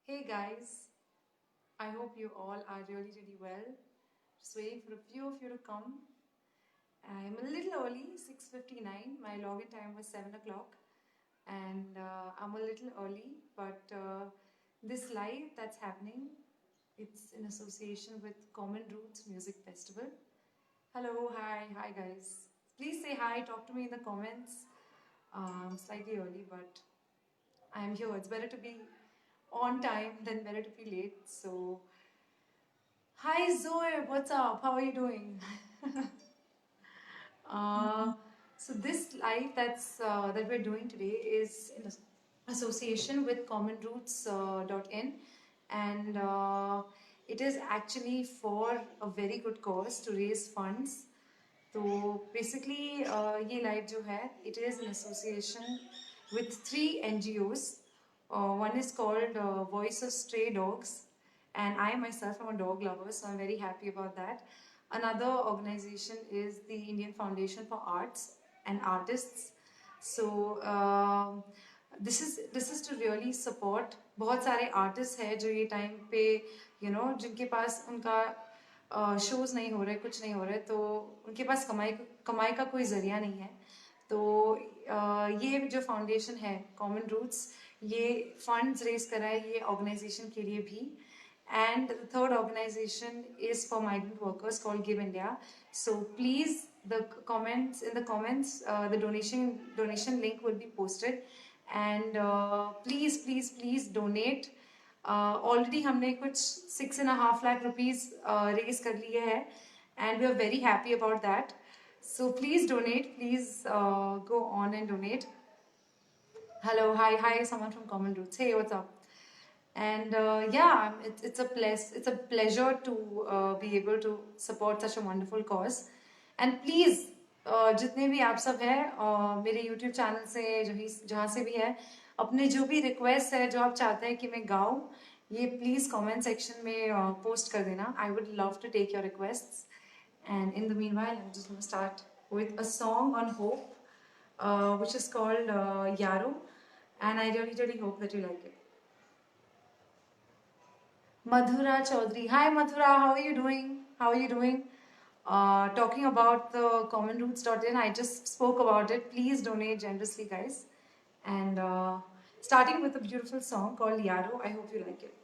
Hey guys, I hope you all are really well. Just waiting for a few of you to come. I'm a little early, 6:59. My login time was 7 o'clock, and I'm a little early. But this live that's happening, it's in association with Common Roots Music Festival. Hello, hi guys. Please say hi. Talk to me in the comments. I'm slightly early, but I'm here. It's better to be on time than better to be late. So hi Zoe, what's up? How are you doing? uh, so this live that we're doing today is in association with commonroots.in, and it is actually for a very good cause to raise funds. तो basically ये live जो है it is in association with three NGOs. One is called Voice of Stray Dogs, and I myself am a dog lover, so I'm very happy about that. Another organization is the Indian Foundation for Arts and Artists. So this is to really support. बहुत सारे artists हैं जो ये time पे जिनके पास उनका shows नहीं हो रहे, कुछ नहीं हो रहे, तो उनके पास कमाई का कोई ज़रिया नहीं है. तो ये जो फाउंडेशन है कॉमन रूट्स, ये फंड्स रेज करा है ये ऑर्गेनाइजेशन के लिए भी. And the third organization is for migrant workers called Give India. So please, the comments the donation link will be posted, and please donate. Already हमने कुछ 6.5 lakh rupees raise कर लिए है, and we are very happy about that. So please donate. Please go on and donate. Hello, hi, someone from Common Roots. Hey, what's up? And yeah, it's a pleasure to be able to support such a wonderful cause. And please, जितने भी आप सब हैं मेरे YouTube channel से जहाँ से भी है, अपने जो भी रिक्वेस्ट है जो आप चाहते हैं कि मैं गाऊँ, ये प्लीज़ कमेंट सेक्शन में पोस्ट कर देना. I would love to take your requests. And in the meanwhile, I'm just going to start with a song on hope, which is called Yaro, and I really hope that you like it. Madhura Chaudhary. Hi Madhura, how are you doing? Talking about the commonroots.in, I just spoke about it. Please donate generously, guys. And starting with a beautiful song called Yaro. I hope you like it.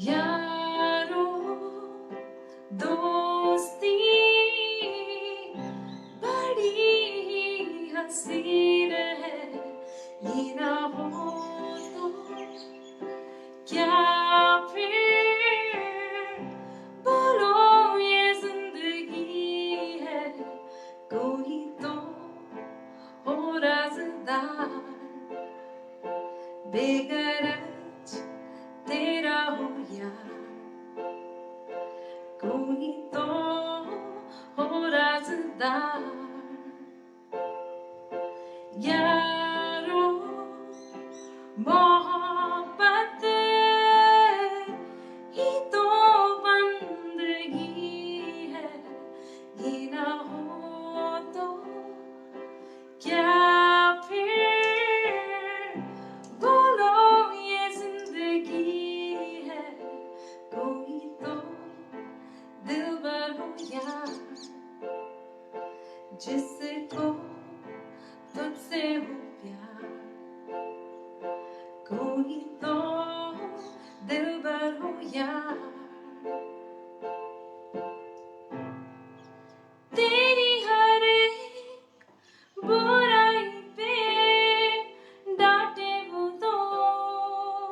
Yaro, dosti badi hasin hai, ye na ho to kya phir bolo ye zindagi hai, koi to ho razadar begaraj tera ho yaar, koi to ho razadar. यारो मोहब्बत ही तो बंदगी है, ये ना हो तो क्या फिर बोलो ये जिंदगी है, कोई तो दिलबर हो यार, जिसको तुझसे हो प्यार, कोई तो दिलबर हो यार. तेरी हर एक बुराई पे डांटे वो दोस्त,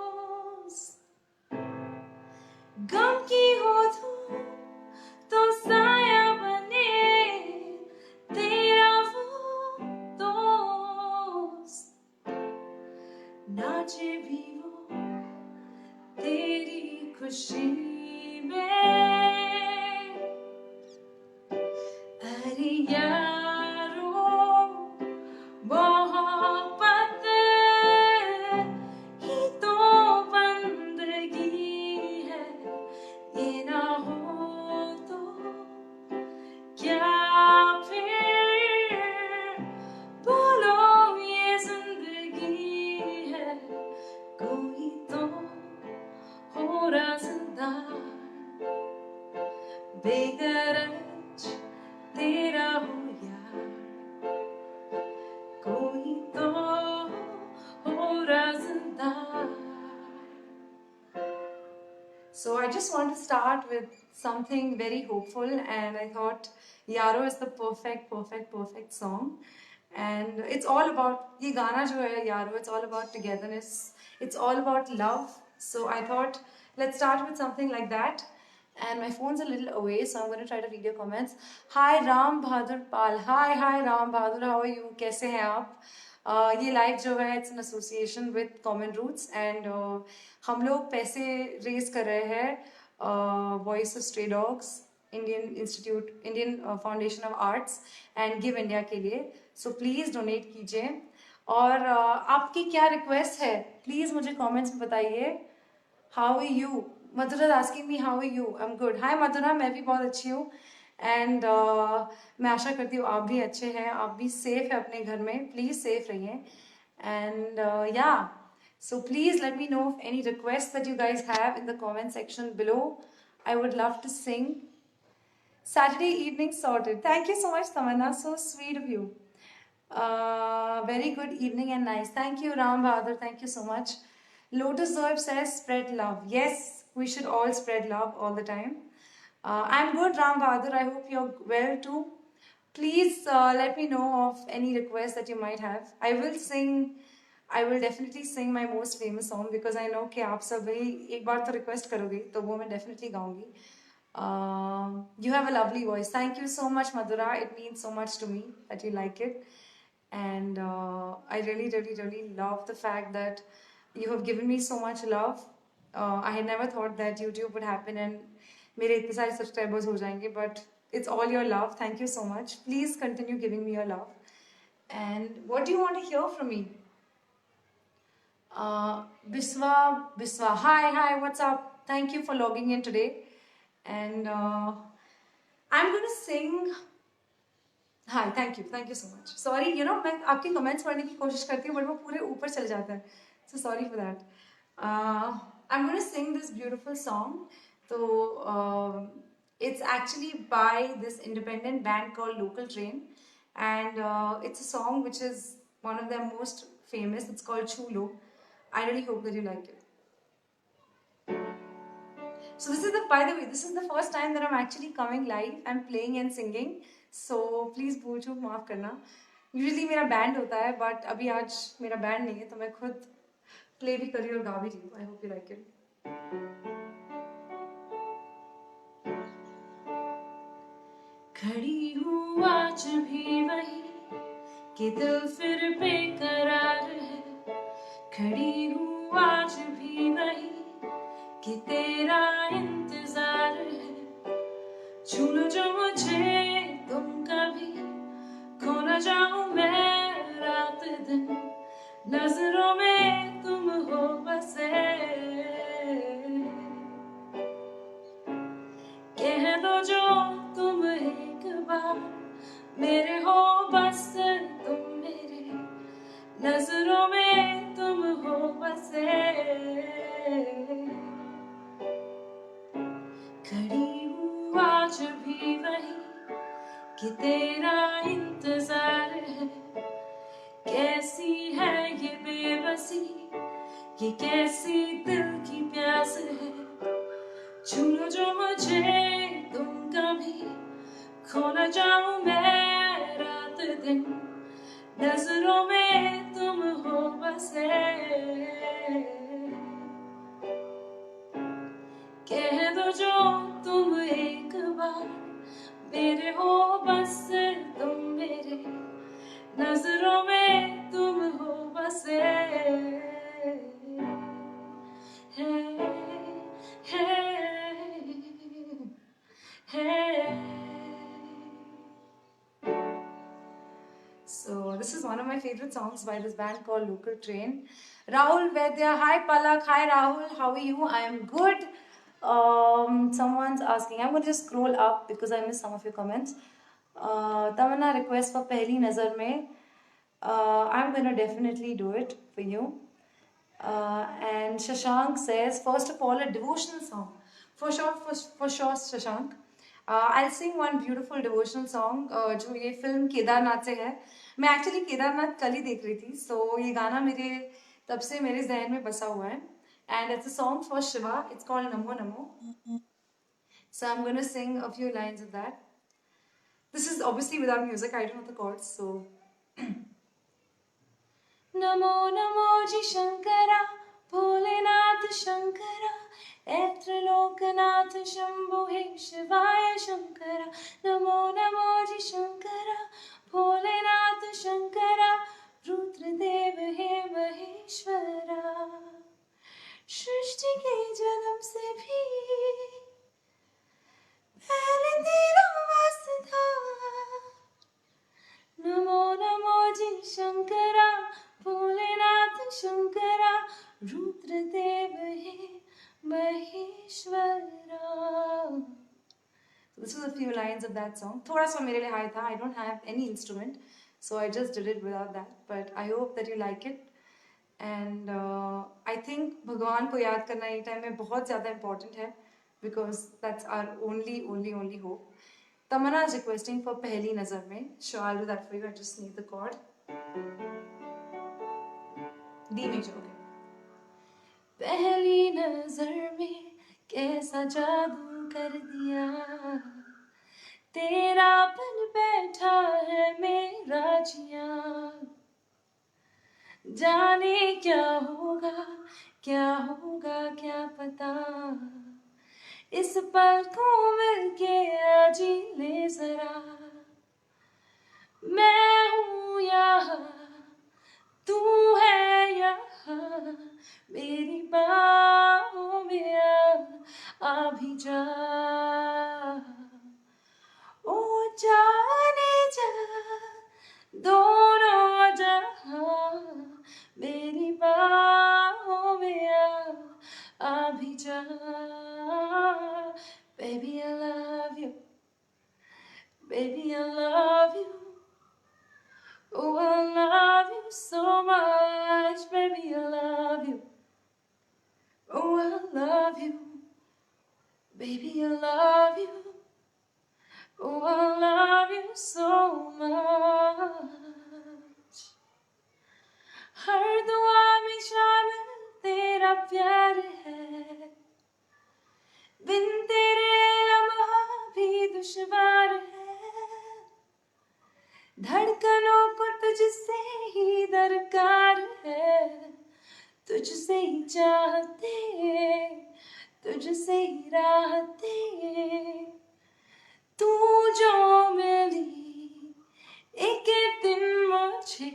गम की हो तो साया बने तेरा वो दोस्त, नाचे भी वो तेरी खुशी में. अरे यारो मोहब्बत ही तो बंदगी है, ये ना हो तो क्या फिर start with something very hopeful, and I thought Yaro is the perfect song. And it's all about, ये गाना जो है Yaro, it's all about togetherness. It's all about love. So I thought, let's start with something like that. And my phone's a little away, so I'm going to try to read your comments. Hi Ram Bahadur Pal. Hi Ram Bahadur, how are you? कैसे हैं आप? ये live जो है it's an association with common roots, and हम लोग पैसे raise कर रहे हैं voice of stray dogs, Indian foundation of arts and give India के लिए. सो प्लीज़ डोनेट कीजिए. और आपकी क्या रिक्वेस्ट है प्लीज़ मुझे कमेंट्स में बताइए. How are you? Madhura asking me how are you. I am good. Hi Madhura, मैं भी बहुत अच्छी हूँ. एंड मैं आशा करती हूँ आप भी अच्छे हैं, आप भी सेफ है अपने घर में. प्लीज़ सेफ रहिए. एंड या, so please let me know of any requests that you guys have in the comment section below. I would love to sing. Saturday evening sorted. Thank you so much, Tamanna. So sweet of you. Very good evening and nice. Thank you, Ram Bahadur. Thank you so much. Lotus Zoib says spread love. Yes, we should all spread love all the time. I'm good, Ram Bahadur. I hope you're well too. Please let me know of any requests that you might have. I will definitely sing my most famous song because I know कि आप सब वही एक बार तो request करोगे तो वो मैं definitely गाऊंगी. You have a lovely voice. Thank you so much, Madhura. It means so much to me that you like it. And I really love the fact that you have given me so much love. I had never thought that YouTube would happen and मेरे इतने सारे subscribers हो जाएंगे, but it's all your love. Thank you so much. Please continue giving me your love. And what do you want to hear from me? Biswa, hi, what's up? Thank you for logging in today. And I'm going to sing. Hi, thank you so much. Sorry, मैं आपके comments पढ़ने की कोशिश करती हूँ, but वो पूरे ऊपर चले जाते हैं. So sorry for that. I'm going to sing this beautiful song. So it's actually by this independent band called Local Train, and it's a song which is one of their most famous. It's called Chulo. I really hope that you like it. So by the way, this is the first time that I'm actually coming live and playing and singing. So please भूल चूक माफ करना. Usually मेरा band होता है, but अभी आज मेरा band नहीं है, तो मैं खुद play भी कर रही हूँ और गा भी रही हूँ. I hope you like it. खड़ी हूँ आज भी वही कि दिल फिर बेकरार है. खड़ी हूँ आज भी वही कि तेरा इंतजार है. छू लो जो मुझे तुम कभी, खो न जाऊं मैं रात दिन. नजरों में तुम हो बसे. कह दो जो तुम एक बार, मेरे हो बस तुम मेरे. नजरों में तुम हो बसे. खड़ी हूँ आज भी वही कि तेरा इंतजार है. कैसी है ये बेबसी, ये कैसी दिल की प्यास है. छू लो जो मुझे तुम कभी, खो न जाऊं मैं रात दिन. नजरों में तुम हो बसे. कह दो जो तुम एक बार, मेरे हो बस तुम मेरे. नजरों में तुम हो बसे. So this is one of my favorite songs by this band called Local Train. Rahul Vedya, hi Palak, hi Rahul, how are you? I am good. Someone's asking. I'm going to just scroll up because I missed some of your comments. Tamanna request for Pehli Nazar Mein. I'm going to definitely do it for you. And Shashank says, first of all, a devotional song. For sure, Shashank. I'll sing one beautiful devotional song जो ये film Kedarnath से है. मैं actually Kedarnath कल ही देख रही थी, so ये गाना मेरे तब से मेरे जहन में बसा हुआ है. And it's a song for Shiva. It's called Namo Namo. So I'm going to sing a few lines of that. This is obviously without music, I don't know the chords, so. Namo Namo जी शंकरा भोलेनाथ शंकरा ए त्रिलोकनाथ शंभो हे शिवाय शंकरा नमो नमो जी शंकरा भोलेनाथ शंकरा रुद्रदेव हे महेश्वरा सृष्टि के जन्म से भी पहले तेरा वास था नमो नमो जी शंकरा भोलेनाथ शंकरा रुद्रदेव हे Maheshwara. This was a few lines of that song. थोड़ा सा मेरे लिए high था. I don't have any instrument, so I just did it without that. But I hope that you like it. And I think भगवान को याद करना ये टाइम में बहुत ज़्यादा important है, because that's our only hope. Tamanna is requesting for पहली नजर में. Sure, I'll do that for you. I just need the chord. D major, okay. पहली नजर में कैसा जादू कर दिया तेरा बन बैठा है मेरा जिया जाने क्या होगा क्या पता इस पल को मिलके आज ही ले जरा मैं हूँ यहाँ तू है यहाँ मेरी बाहों में आ भी जा ओ जाने जा दोनों जहाँ मेरी बाहों में आ भी जा baby I love you baby I love you oh I love you so much baby I love you oh I love you baby I love you oh I love you so much हर दुआ में शामिल तेरा प्यार है बिन तेरे लम्हा भी दुश्वार है धड़कनों को तुझसे ही दरकार है तुझसे ही चाहते तुझसे ही राहते तू जो मिली एक दिन मुझे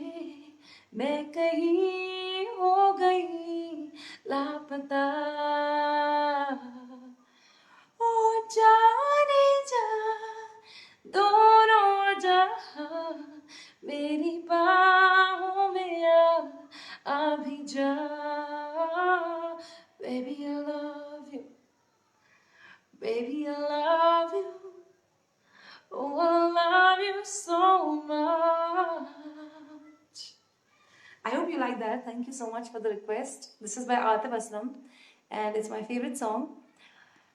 मैं कहीं हो गई लापता ओ जाने जा दोनों जहाँ मेरी बाहों में आ भी जा baby I love you baby I love you oh I love you so much. I hope you like that. Thank you so much for the request. This is by Atif Aslam and it's my favorite song.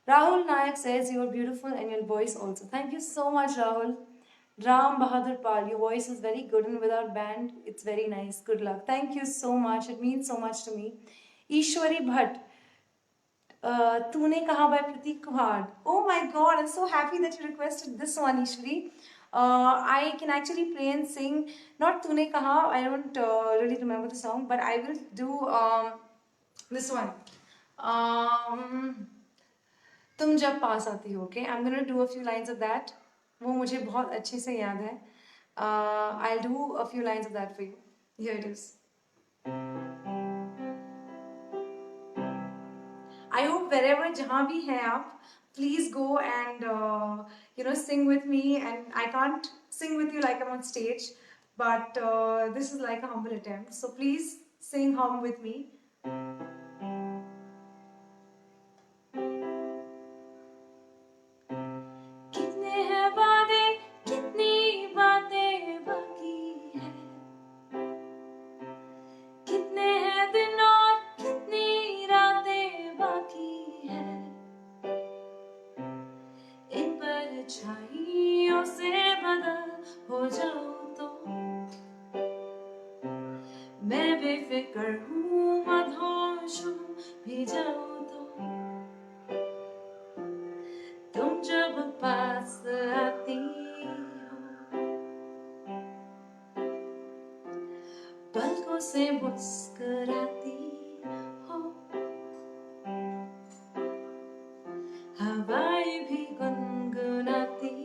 Rahul Nayak says you are beautiful and your voice also. Thank you so much, Rahul. Ram Bahadur Pal, your voice is very good and without band, it's very nice. Good luck. Thank you so much. It means so much to me. Ishwari Bhatt, Tune Kaha by Pratik Kuhad. Oh my God, I'm so happy that you requested this one, Ishwari. I can actually play and sing, not Tune Kaha, I don't really remember the song, but I will do this one. तुम जब पास आती हो, okay? I'm gonna do a few lines of that. वो मुझे बहुत अच्छे से याद है. I'll do a few lines of that for you. Here it is. I hope wherever जहाँ भी हैं आप, please go and sing with me. And I can't sing with you like I'm on stage, but this is like a humble attempt. So please sing hum with me. तुम पलकों से मुस्कुराती हो, हवाएं भी गुनगुनाती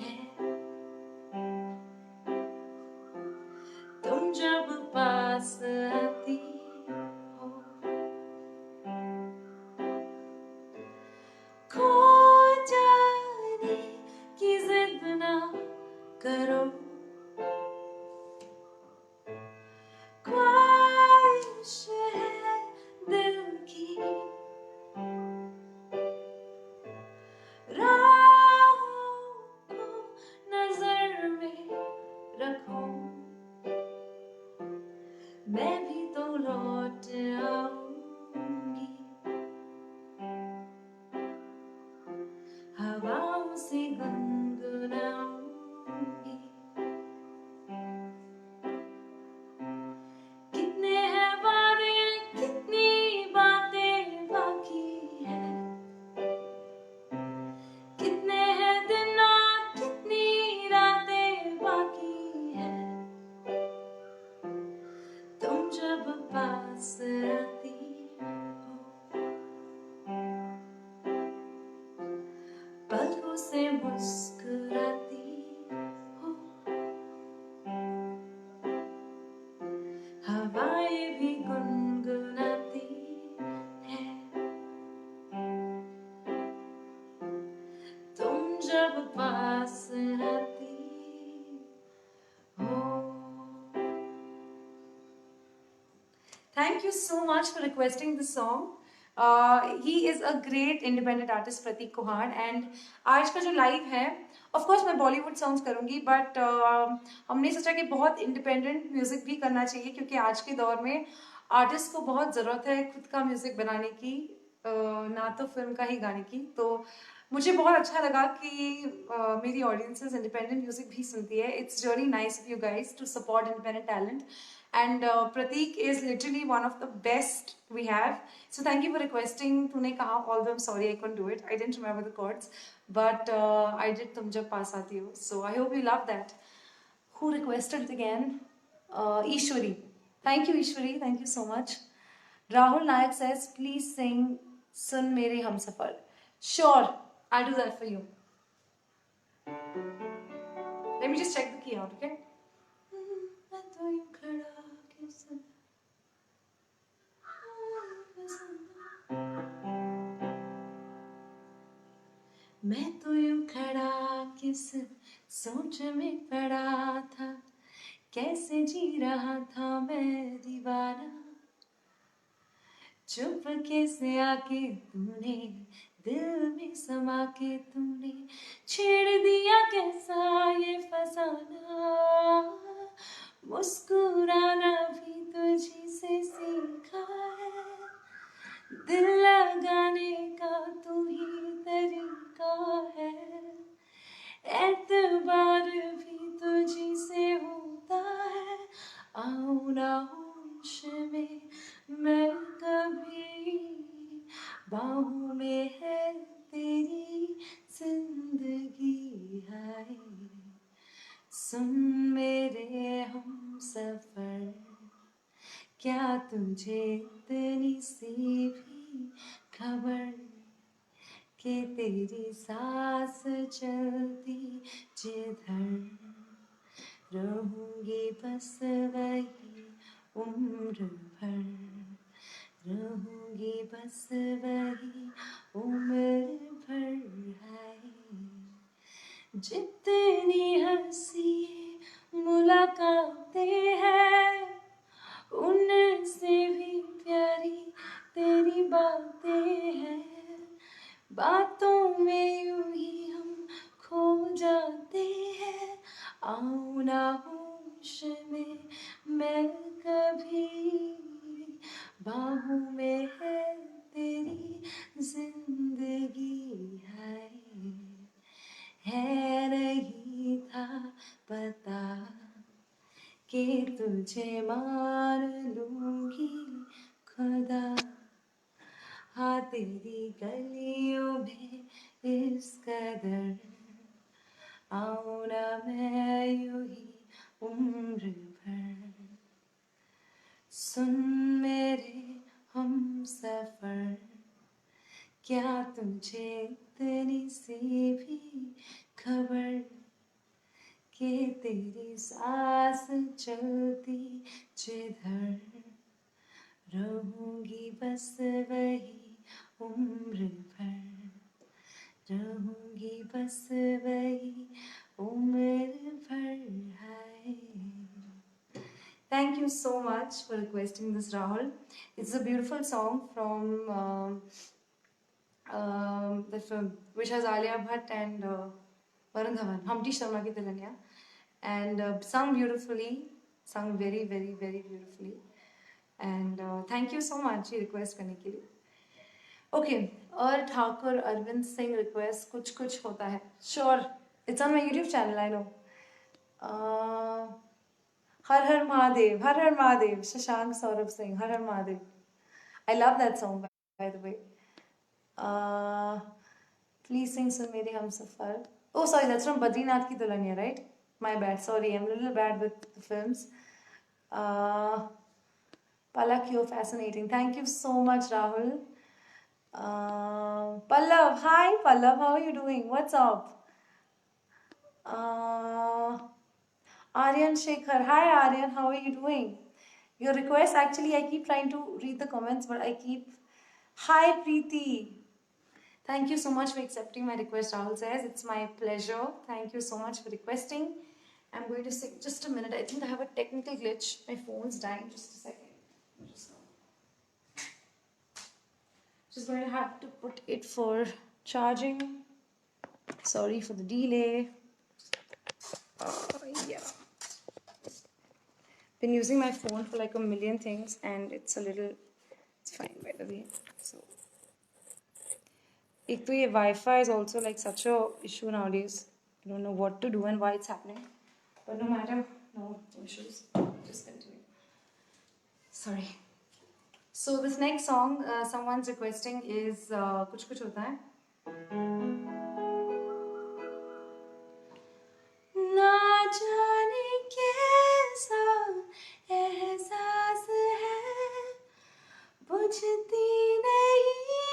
है, तुम जब पास आती हो, खो जाने की जिद ना करो, ख्वाहिश है दिल की, राहों को नजर में रखो, मैं भी तो लौट आऊंगी, हवाओं से गुनगुनाऊंगी, कितने हैं वादे कितनी बातें बाकी है, कितने हैं दिन और कितनी रातें बाकी है, तुम जब पास आती हो, पलकों से मुस्कुराती हो, हवाएं भी गुनगुनाती है, तुम जब पास आती हो. Thank you so much for requesting this song. He is a great independent artist, Pratik Kuhan, and आज का जो लाइव है, of course मैं बॉलीवुड सॉन्ग्स करूँगी, बट हमने सोचा कि बहुत इंडिपेंडेंट म्यूजिक भी करना चाहिए, क्योंकि आज के दौर में आर्टिस्ट को बहुत ज़रूरत है खुद का म्यूजिक बनाने की, ना तो फिल्म का ही गाने की. तो मुझे बहुत अच्छा लगा कि मेरी ऑडियंसेस इंडिपेंडेंट म्यूजिक भी सुनती है. It's really nice of you guys to support independent talent. And Pratik is literally one of the best we have. So thank you for requesting. तूने कहा, although I'm sorry I couldn't do it. I didn't remember the chords, but I did तुम जब पास आती हो. So I hope you love that. Who requested it again? Ishwari. Thank you Ishwari. Thank you so much. Rahul Nayak says, please sing सुन मेरे Humsafar. Sure, I'll do that for you. Let me just check the key out, okay? मैं तो यूं खड़ा के सुन, मैं तो यूं खड़ा किस सोच में पड़ा था, कैसे जी रहा था मैं दीवाना, चुपके से आके तूने दिल में समा के तूने छेड़ दिया कैसा ये फसाना, मुस्कुराना भी तुझी से सीखा है, दिल लगाने का तू ही तरीका है, एतबार भी तुझी से होता है, आओ ना होश में मैं कभी, बाहों में है तेरी जिंदगी है, सुन मेरे हम सफर, क्या तुझे इतनी सी भी खबर, कि तेरी सांस चलती जिधर, रहूंगी बस वही उम्र भर, रहूंगी बस वही उम्र भर है, जितनी हंसी मुलाकातें हैं, उनसे भी प्यारी तेरी बातें हैं, बातों में यूं ही हम खो जाते हैं, आओ ना होश में मैं कभी, बाहों में है तेरी जिंदगी है नहीं था पता कि तुझे मान लूंगी खुदा, हाँ तेरी गलियों में इस कदर, आओ ना मैं यूं ही उम्र भर, क्या तुझे इतनी सी भी खबर कि तेरी सांस चलती जिधर रहूंगी बस वही उम्र भर, रहूंगी बस वही उम्र भर है. Thank you so much for requesting this, Rahul. It's a beautiful song from the film, which has Alia Bhatt and Varun Dhawan, Humpty Sharma ki Dulhania, and sung beautifully, sung very, very, very beautifully. And thank you so much ये request करने के लिए. Okay, और Thakur Arvind Singh request कुछ कुछ होता है. Sure, it's on my YouTube channel, I know. Her her Mahadev, her her Mahadev, Shashank Saurabh Singh, her her Mahadev. I love that song, by the way. Please sing Sun Mere Humsafar. Oh, sorry, that's from Badrinath Ki Dulhania, right? My bad, sorry, I'm a little bad with the films. Palak, you're fascinating. Thank you so much, Rahul. Pallav, hi Pallav, how are you doing? What's up? Aryan Shekhar, hi Aryan, how are you doing? Your request, actually, I keep trying to read the comments, but I keep. Hi Preeti. Thank you so much for accepting my request, Rahul says. It's my pleasure. Thank you so much for requesting. I'm going to say just a minute. I think I have a technical glitch. My phone's dying. Just a second. Just going to have to put it for charging. Sorry for the delay. Yeah. Been using my phone for like a million things, and it's a little. It's fine, by the way. So. एक तो ये Wi-Fi is also like such a issue nowadays. I don't know what to do and why it's happening. But no matter, no issues. Just continue. Sorry. So this next song someone's requesting is कुछ कुछ होता है. ना जाने कैसा एहसास है बुझती नहीं ये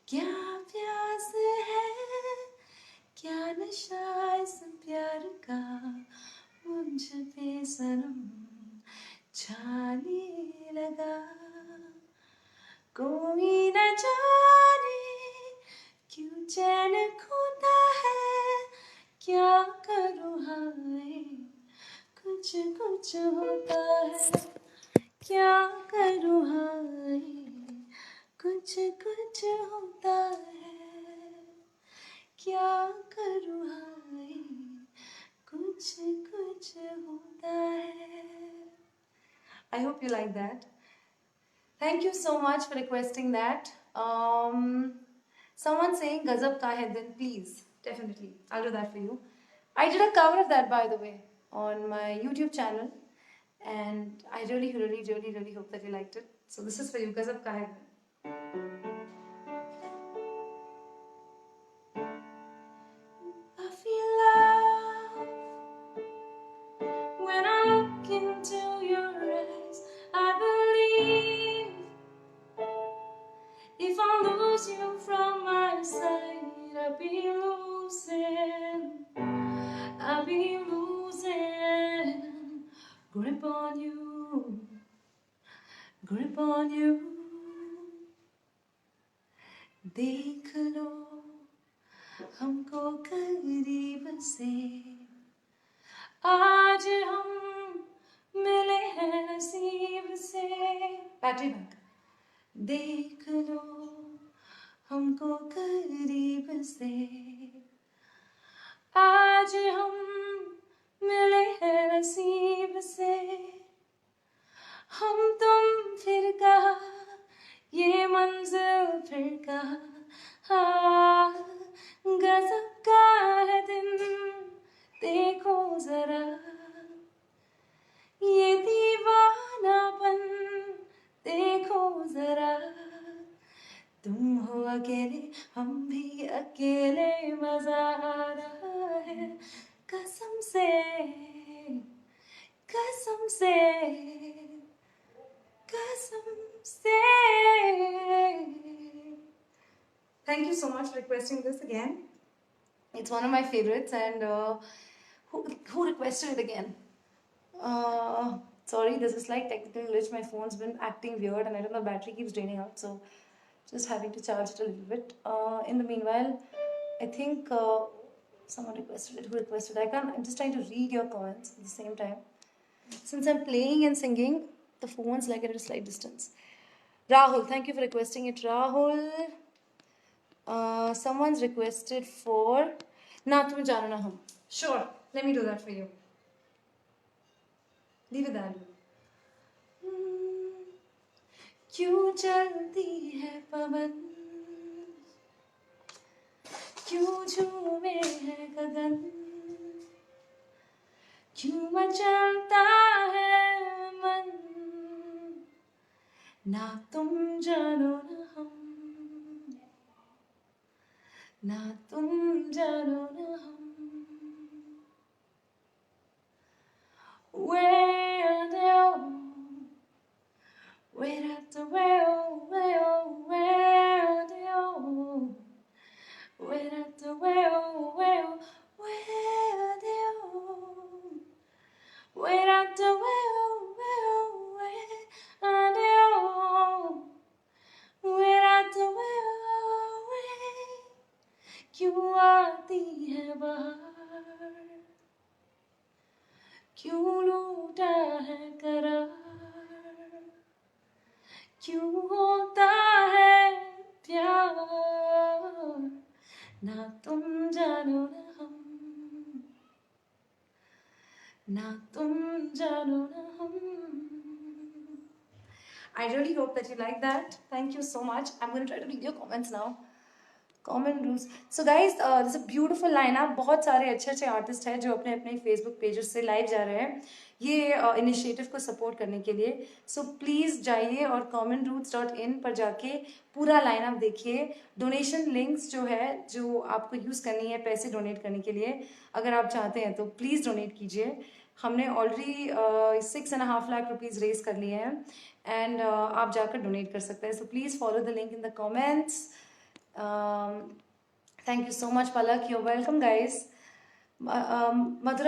क्या प्यास है क्या नशा इस प्यार का मुझ पे सनम छाने लगा कोई न जाने क्यों चैन खोता है क्या करूँ हाय कुछ कुछ होता है क्या करूँ हाय कुछ कुछ होता है क्या करूँ हाय कुछ कुछ होता है. I hope you like that. Thank you so much for requesting that. Someone saying Gazab Ka Hai Din, please. Definitely. I'll do that for you. I did a cover of that, by the way, on my YouTube channel. And I really, really, really, really hope that you liked it. So this is for you, Gazab Ka Hai Din. I feel love when I look into your eyes. I believe if I lose you from my side, I'll be losing grip on you, grip on you. देख लो हमको करीब से आज हम मिले हैं नसीब से. Battery bank. देख लो हमको करीब से आज हम मिले हैं नसीब से हम तुम फिर कहा ये मंजिल फिर कहा हाँ गजब का है दिन देखो जरा ये दीवानापन देखो जरा तुम हो अकेले हम भी अकेले मजा आ रहा है कसम से कसम से कसम से Thank you so much for requesting this again. It's one of my favorites, and who requested it again? Sorry, there's a slight technical glitch. My phone's been acting weird, and I don't know, battery keeps draining out, so just having to charge it a little bit. In the meanwhile, I think someone requested it. Who requested? I can't. I'm just trying to read your comments at the same time. Since I'm playing and singing, the phone's like at a slight distance. Rahul, thank you for requesting it, Rahul. Someone's requested for Na Tum Jano Na Hum. Sure, let me do that for you. Leave it there. क्यों चलती है पवन, क्यों झूमे है गगन, क्यों मचलता है मन, ना तुम जानो ना हम, ना तुम जानो ना हम. Where they oh, where at the where they oh, where at the where they oh, where at the where they oh, where at the where क्यों आती है बहार, क्यों लूटा है करार, क्यों होता है प्यार, ना तुम जानो ना हम, ना तुम जानो ना हम. I really hope that you like that. Thank you so much. I'm going to try to read your comments now. Common rules. So guys this a beautiful line up. बहुत सारे अच्छे अच्छे आर्टिस्ट हैं जो अपने अपने फेसबुक पेजेस से live जा रहे हैं ये इनिशिएटिव को सपोर्ट करने के लिए. सो प्लीज़ जाइए और commonroots.in पर जाके पूरा लाइनअप देखिए. डोनेशन लिंक्स जो है जो आपको यूज़ करनी है पैसे डोनेट करने के लिए, अगर आप चाहते हैं तो प्लीज़ डोनेट कीजिए. हमने ऑलरेडी 6.5 लाख रुपीज़ रेज कर लिए हैं एंड आप जाकर डोनेट कर सकते हैं. So please follow the link in the comments. Thank you so much, Palak. You're welcome, guys. Madhura.